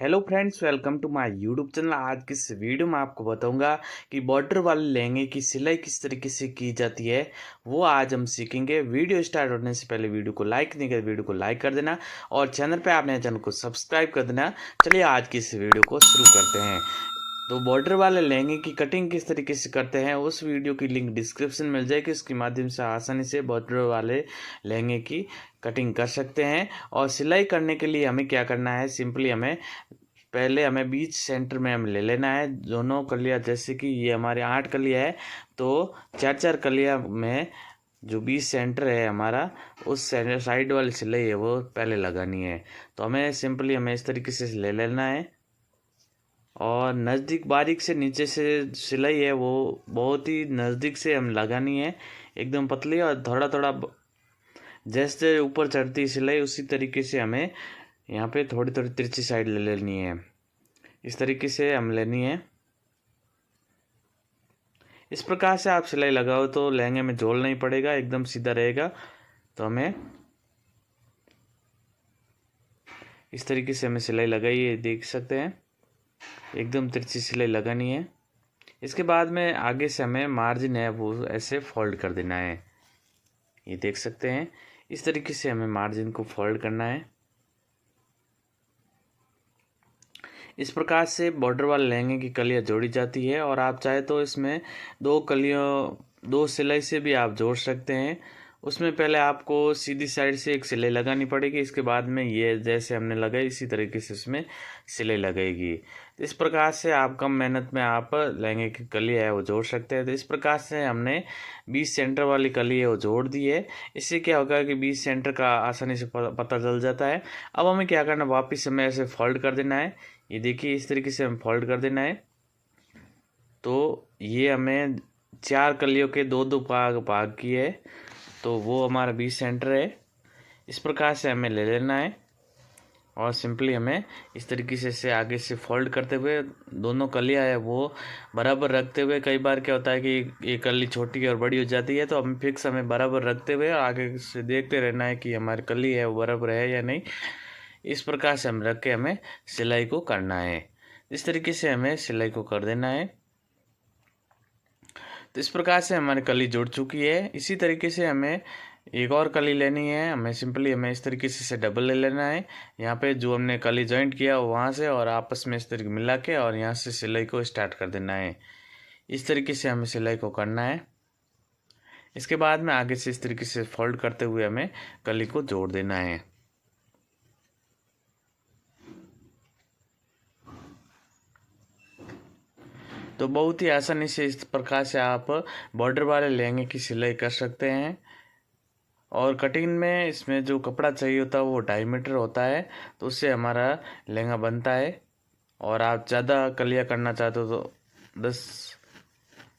Hello friends, welcome to my YouTube channel. आज की इस वीडियो में आपको बताऊंगा कि बॉर्डर वाले लहंगे की सिलाई किस तरीके से की जाती है, वो आज हम सीखेंगे। वीडियो स्टार्ट होने से पहले वीडियो को लाइक नहीं कर, वीडियो को लाइक कर देना और चैनल पे आपने चैनल को सब्सक्राइब कर देना। चलिए आज की इस वीडियो को शुरू करते हैं। तो बॉर्डर वाले लहंगे की कटिंग किस तरीके से करते हैं उस वीडियो की लिंक डिस्क्रिप्शन मिल जाएगी, उसके माध्यम से आसानी से बॉर्डर वाले लहंगे की कटिंग कर सकते हैं। और सिलाई करने के लिए हमें क्या करना है, सिंपली पहले हमें बीच सेंटर में हम ले लेना है दोनों कलियां। जैसे कि ये हमारे 8 कलियां है, तो 4-4 कलियां में जो बीच सेंटर है हमारा, उस सेंटर साइड वाली सिलाई है वो पहले लगानी है। तो हमें इस तरीके से ले लेना है और नज़दीक बारीक से नीचे से सिलाई है वो बहुत ही नज़दीक से हम लगानी है, एकदम पतली। और थोड़ा थोड़ा जैसे ऊपर चढ़ती सिलाई उसी तरीके से हमें यहाँ पे थोड़ी थोड़ी तिरछी साइड ले लेनी है। इस तरीके से हम लेनी है। इस प्रकार से आप सिलाई लगाओ तो लहंगे में झोल नहीं पड़ेगा, एकदम सीधा रहेगा। तो हमें इस तरीके से हमें सिलाई लगाई है, देख सकते हैं एकदम तिरछी सिलाई लगानी है। इसके बाद में आगे से हमें मार्जिन है वो ऐसे फोल्ड कर देना है, ये देख सकते हैं। इस तरीके से हमें मार्जिन को फोल्ड करना है। इस प्रकार से बॉर्डर वाले लहंगे की कलियां जोड़ी जाती है। और आप चाहे तो इसमें दो सिलाई से भी आप जोड़ सकते हैं। उसमें पहले आपको सीधी साइड से एक सिलाई लगानी पड़ेगी, इसके बाद में ये जैसे हमने लगाई इसी तरीके से इसमें सिलाई लगेगी। तो इस प्रकार से आप कम मेहनत में आप लहंगे की कली है वो जोड़ सकते हैं। तो इस प्रकार से हमने 20 सेंटर वाली कली है वो जोड़ दी है। इससे क्या होगा कि 20 सेंटर का आसानी से पता चल जाता है। अब हमें क्या करना, वापस हमें ऐसे फोल्ड कर देना है। ये देखिए इस तरीके से हम फोल्ड कर देना है। तो ये हमें 4 कलियों के दो दो भाग की है, तो वो हमारा 20 सेंटर है। इस प्रकार से हमें ले लेना है और सिंपली हमें इस तरीके से आगे से फोल्ड करते हुए दोनों कलियां है वो बराबर रखते हुए, कई बार क्या होता है कि एक कली छोटी और बड़ी हो जाती है, तो हमें बराबर रखते हुए आगे से देखते रहना है कि हमारी कली है वो बराबर है या नहीं। इस प्रकार से हम रख के हमें सिलाई को करना है। इस तरीके से हमें सिलाई को कर देना है। तो इस प्रकार से हमारी कली जुड़ चुकी है। इसी तरीके से हमें एक और कली लेनी है। हमें इस तरीके से डबल ले लेना है। यहाँ पे जो हमने कली जॉइंट किया वहाँ से और आपस में इस तरीके मिला के और यहाँ से सिलाई को स्टार्ट कर देना है। इस तरीके से हमें सिलाई को करना है। इसके बाद में आगे से इस तरीके से फोल्ड करते हुए हमें कली को जोड़ देना है। तो बहुत ही आसानी से इस प्रकार से आप बॉर्डर वाले लहंगे की सिलाई कर सकते हैं। और कटिंग में इसमें जो कपड़ा चाहिए होता है वो 2.5 मीटर होता है, तो उससे हमारा लहंगा बनता है। और आप ज़्यादा कलियाँ करना चाहते हो तो 10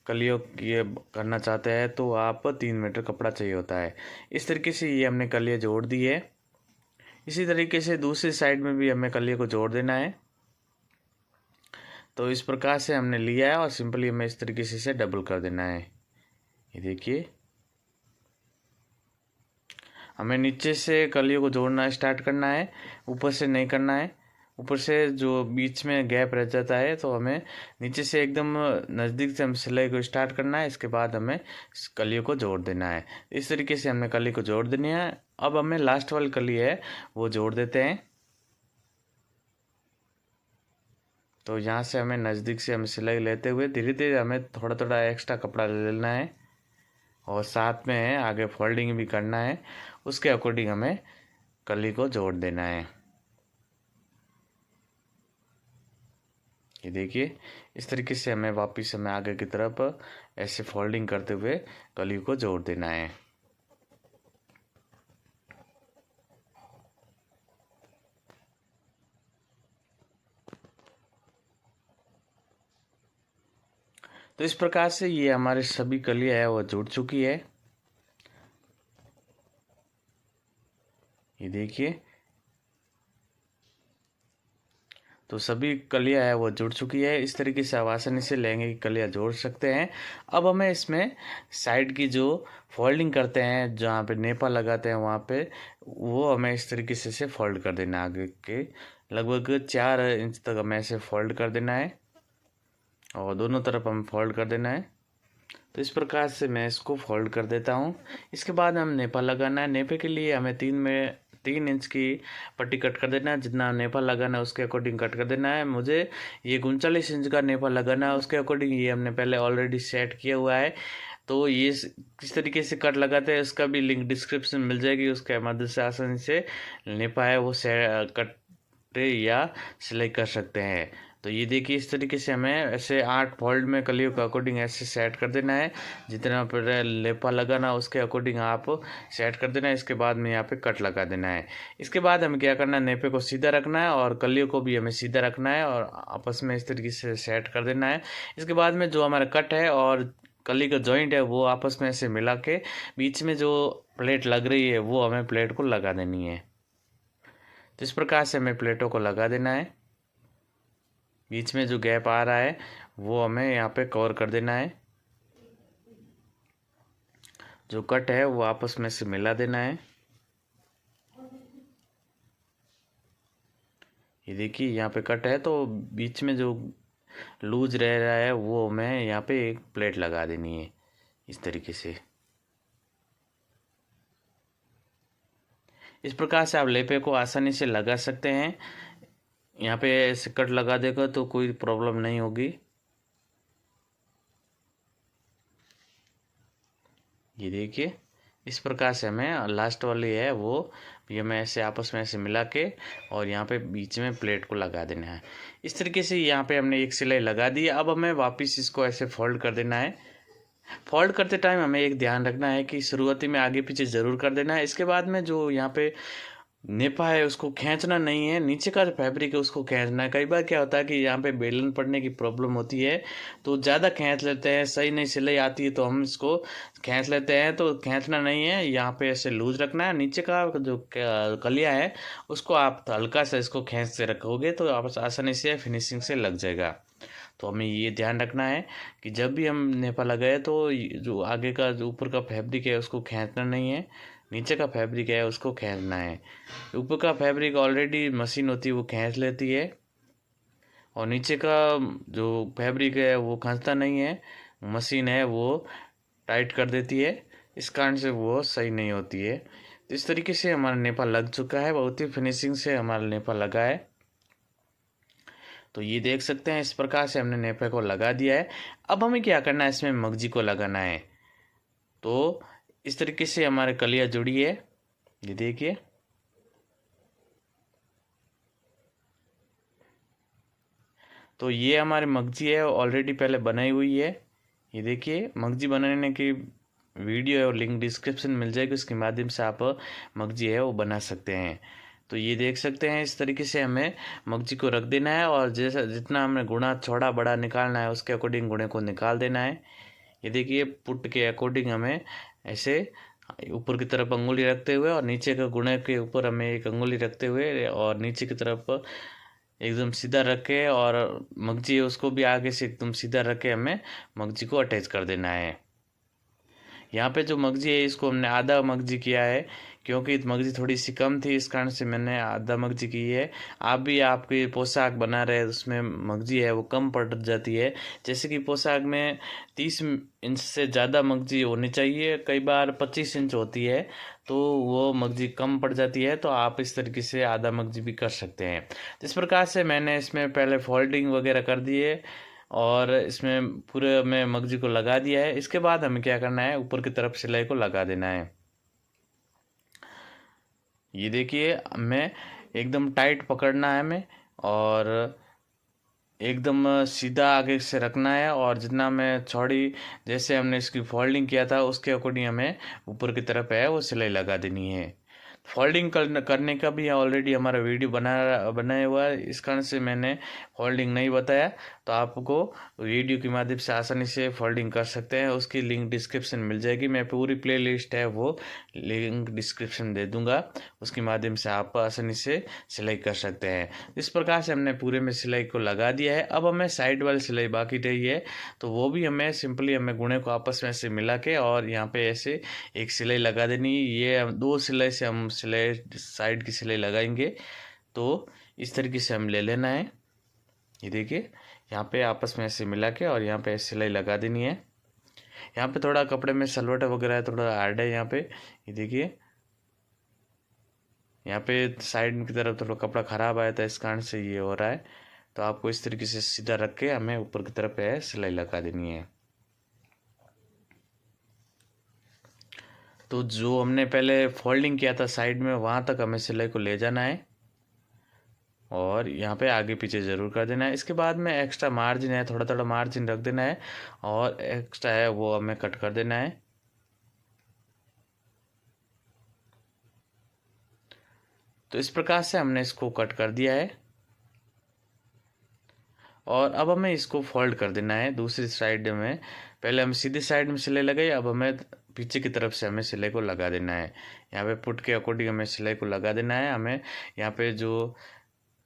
कलियों ये करना चाहते हैं तो आप 3 मीटर कपड़ा चाहिए होता है। इस तरीके से ये हमने कलियाँ जोड़ दी है। इसी तरीके से दूसरी साइड में भी हमें कलियों को जोड़ देना है। तो इस प्रकार से हमने लिया है और सिंपली हमें इस तरीके से डबल कर देना है। ये देखिए हमें नीचे से कलियों को जोड़ना स्टार्ट करना है, ऊपर से नहीं करना है। ऊपर से जो बीच में गैप रह जाता है तो हमें नीचे से एकदम नज़दीक से हम सिलाई को स्टार्ट करना है। इसके बाद हमें कलियों को जोड़ देना है। इस तरीके से हमने कली को जोड़ देनी है। अब हमें लास्ट वाली कली है वो जोड़ देते हैं। तो यहाँ से हमें नज़दीक से हमें सिलाई लेते हुए धीरे धीरे हमें थोड़ा थोड़ा एक्स्ट्रा कपड़ा ले लेना है और साथ में आगे फोल्डिंग भी करना है। उसके अकॉर्डिंग हमें कली को जोड़ देना है। ये देखिए इस तरीके से हमें आगे की तरफ ऐसे फोल्डिंग करते हुए कली को जोड़ देना है। तो इस प्रकार से ये हमारे सभी कलियां है वो जुड़ चुकी है। ये देखिए तो सभी कलियां है वो जुड़ चुकी है। इस तरीके से आप आसानी से लहंगे की कलियां जोड़ सकते हैं। अब हमें इसमें साइड की जो फोल्डिंग करते हैं, जहाँ पे नेपा लगाते हैं वहाँ पे, वो हमें इस तरीके से फोल्ड कर देना आगे के लगभग 4 इंच तक हमें ऐसे फोल्ड कर देना है और दोनों तरफ हम फोल्ड कर देना है। तो इस प्रकार से मैं इसको फोल्ड कर देता हूँ। इसके बाद हम नेपा लगाना है। नेपे के लिए हमें 3 इंच की पट्टी कट कर देना है। जितना नेपा लगाना है उसके अकॉर्डिंग कट कर देना है। मुझे ये 39 इंच का नेपा लगाना है, उसके अकॉर्डिंग ये हमने पहले ऑलरेडी सेट किया हुआ है। तो ये किस तरीके से कट लगाते हैं इसका भी लिंक डिस्क्रिप्शन मिल जाएगी, उसके मदद से आसानी से नेपा है वो कट या सिलाई कर सकते हैं। तो ये देखिए इस तरीके से हमें ऐसे 8 फोल्ड में कलियों के अकॉर्डिंग ऐसे सेट कर देना है। जितना पर लेपा लगाना उसके अकॉर्डिंग आप सेट कर देना है। इसके बाद में यहाँ पे कट लगा देना है। इसके बाद हमें क्या करना है, नेपे को सीधा रखना है और कलियों को भी हमें सीधा रखना है और आपस में इस तरीके से सेट कर देना है। इसके बाद में जो हमारा कट है और कली का जॉइंट है वो आपस में ऐसे मिला के बीच में जो प्लेट लग रही है वो हमें प्लेट को लगा देनी है। तो इस प्रकार से हमें प्लेटों को लगा देना है। बीच में जो गैप आ रहा है वो हमें यहाँ पे कवर कर देना है। जो कट है वो आपस में से मिला देना है। ये देखिए यहाँ पे कट है तो बीच में जो लूज रह रहा है वो हमें यहाँ पे एक प्लेट लगा देनी है इस तरीके से। इस प्रकार से आप लेपे को आसानी से लगा सकते हैं। यहाँ पे ऐसे कट लगा देगा तो कोई प्रॉब्लम नहीं होगी। ये देखिए इस प्रकार से हमें लास्ट वाली है वो ये हमें ऐसे आपस में ऐसे मिला के और यहाँ पे बीच में प्लेट को लगा देना है। इस तरीके से यहाँ पे हमने एक सिलाई लगा दी। अब हमें वापस इसको ऐसे फोल्ड कर देना है। फोल्ड करते टाइम हमें एक ध्यान रखना है कि शुरुआती में आगे पीछे ज़रूर कर देना है। इसके बाद में जो यहाँ पे नेपा है उसको खींचना नहीं है, नीचे का जो फैब्रिक है उसको खींचना है। कई बार क्या होता है कि यहाँ पे बेलन पड़ने की प्रॉब्लम होती है तो ज़्यादा खींच लेते हैं, सही नहीं सिलाई आती है तो हम इसको खींच लेते हैं। तो खींचना नहीं है, यहाँ पे ऐसे लूज रखना है। नीचे का जो कलिया है उसको आप हल्का सा इसको खींच के रखोगे तो आप आसानी से फिनिशिंग से लग जाएगा। तो हमें ये ध्यान रखना है कि जब भी हम नेपा लगाए तो जो आगे का जो ऊपर का फैब्रिक है उसको खींचना नहीं है, नीचे का फैब्रिक है उसको खींचना है। ऊपर का फैब्रिक ऑलरेडी मशीन होती है वो खींच लेती है और नीचे का जो फैब्रिक है वो खींचता नहीं है, मशीन है वो टाइट कर देती है। इस कारण से वो सही नहीं होती है। तो इस तरीके से हमारा नेपा लग चुका है, बहुत ही फिनिशिंग से हमारा नेपा लगा है। तो ये देख सकते हैं इस प्रकार से हमने नेपे को लगा दिया है। अब हमें क्या करना है, इसमें मगजी को लगाना है। तो इस तरीके से हमारे कलियाँ जुड़ी है, ये देखिए। तो ये हमारी मगजी है ऑलरेडी पहले बनाई हुई है। ये देखिए मगजी बनाने की वीडियो है और लिंक डिस्क्रिप्शन मिल जाएगी, उसके माध्यम से आप मगजी है वो बना सकते हैं। तो ये देख सकते हैं इस तरीके से हमें मगजी को रख देना है और जैसा जितना हमें गुणा छोटा बड़ा निकालना है उसके अकॉर्डिंग गुणे को निकाल देना है। ये देखिए पुट के अकॉर्डिंग हमें ऐसे ऊपर की तरफ अंगुली रखते हुए और नीचे के गुणे के ऊपर हमें एक अंगुली रखते हुए और नीचे की तरफ एकदम सीधा रख के और मगजी है उसको भी आगे से एकदम सीधा रख के हमें मगजी को अटैच कर देना है। यहाँ पे जो मगजी है इसको हमने आधा मगजी किया है क्योंकि मगजी थोड़ी सी कम थी, इस कारण से मैंने आधा मगजी की है। आप भी आपकी पोशाक बना रहे उसमें मगजी है वो कम पड़ जाती है। जैसे कि पोशाक में 30 इंच से ज़्यादा मगजी होनी चाहिए, कई बार 25 इंच होती है तो वो मगजी कम पड़ जाती है। तो आप इस तरीके से आधा मगजी भी कर सकते हैं। इस प्रकार से मैंने इसमें पहले फोल्डिंग वगैरह कर दी है और इसमें पूरे में मगजी को लगा दिया है। इसके बाद हमें क्या करना है, ऊपर की तरफ सिलाई को लगा देना है। ये देखिए हमें एकदम टाइट पकड़ना है हमें और एकदम सीधा आगे से रखना है और जितना मैं चौड़ी जैसे हमने इसकी फोल्डिंग किया था उसके अकॉर्डिंग हमें ऊपर की तरफ है वो सिलाई लगा देनी है। फोल्डिंग करने का भी ऑलरेडी हमारा वीडियो बनाया हुआ है, इस कारण से मैंने फोल्डिंग नहीं बताया। तो आपको वीडियो के माध्यम से आसानी से फोल्डिंग कर सकते हैं, उसकी लिंक डिस्क्रिप्शन मिल जाएगी। मैं पूरी प्लेलिस्ट है वो लिंक डिस्क्रिप्शन दे दूंगा, उसके माध्यम से आप आसानी से सिलाई कर सकते हैं। इस प्रकार से हमने पूरे में सिलाई को लगा दिया है। अब हमें साइड वाली सिलाई बाकी रही है तो वो भी हमें सिंपली हमें गुणे को आपस में ऐसे मिला के और यहाँ पे ऐसे एक सिलाई लगा देनी। ये 2 सिलाई से हम सिलाई साइड की सिलाई लगाएंगे। तो इस तरीके से हम ले लेना है। ये देखिए यहाँ पे आपस में ऐसे मिला के और यहाँ पे सिलाई लगा देनी है। यहाँ पे थोड़ा कपड़े में सलवट वगैरह है, थोड़ा हार्ड है यहाँ पे। ये देखिए यहाँ पे साइड की तरफ थोड़ा कपड़ा खराब आया था, इस कारण से ये हो रहा है। तो आपको इस तरीके से सीधा रख के हमें ऊपर की तरफ है सिलाई लगा देनी है। तो जो हमने पहले फोल्डिंग किया था साइड में, वहाँ तक हमें सिलाई को ले जाना है और यहाँ पे आगे पीछे ज़रूर कर देना है। इसके बाद में एक्स्ट्रा मार्जिन है, थोड़ा थोड़ा मार्जिन रख देना है और एक्स्ट्रा है वो हमें कट कर देना है। तो इस प्रकार से हमने इसको कट कर दिया है और अब हमें इसको फोल्ड कर देना है दूसरी साइड में। पहले हम सीधी साइड में सिलाई लगाई, अब हमें पीछे की तरफ से हमें सिलाई को लगा देना है। यहाँ पे पुट के अकॉर्डिंग हमें सिलाई को लगा देना है। हमें यहाँ पे जो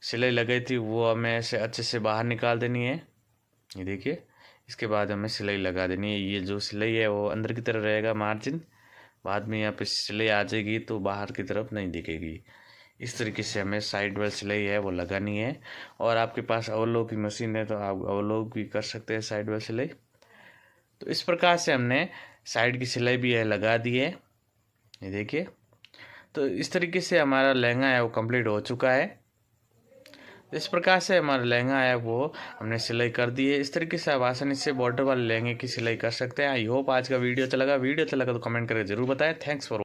सिलाई लगाई थी वो हमें ऐसे अच्छे से बाहर निकाल देनी है। ये देखिए इसके बाद हमें सिलाई लगा देनी है। ये जो सिलाई है वो अंदर की तरफ रहेगा मार्जिन, बाद में यहाँ पे सिलाई आ जाएगी तो बाहर की तरफ नहीं दिखेगी। इस तरीके से हमें साइड वाली सिलाई है वो लगानी है। और आपके पास ओवरलॉक की मशीन है तो आप ओवरलॉक भी कर सकते हैं साइड वाली सिलाई। तो इस प्रकार से हमने साइड की सिलाई भी है लगा दी है। ये देखिए तो इस तरीके से हमारा लहंगा है वो कंप्लीट हो चुका है। इस प्रकार से हमारा लहंगा है वो हमने सिलाई कर दी है। इस तरीके से आप आसानी से बॉर्डर वाले लहंगे की सिलाई कर सकते हैं। आई होप आज का वीडियो अच्छा लगा तो कमेंट करके जरूर बताएं। Thanks for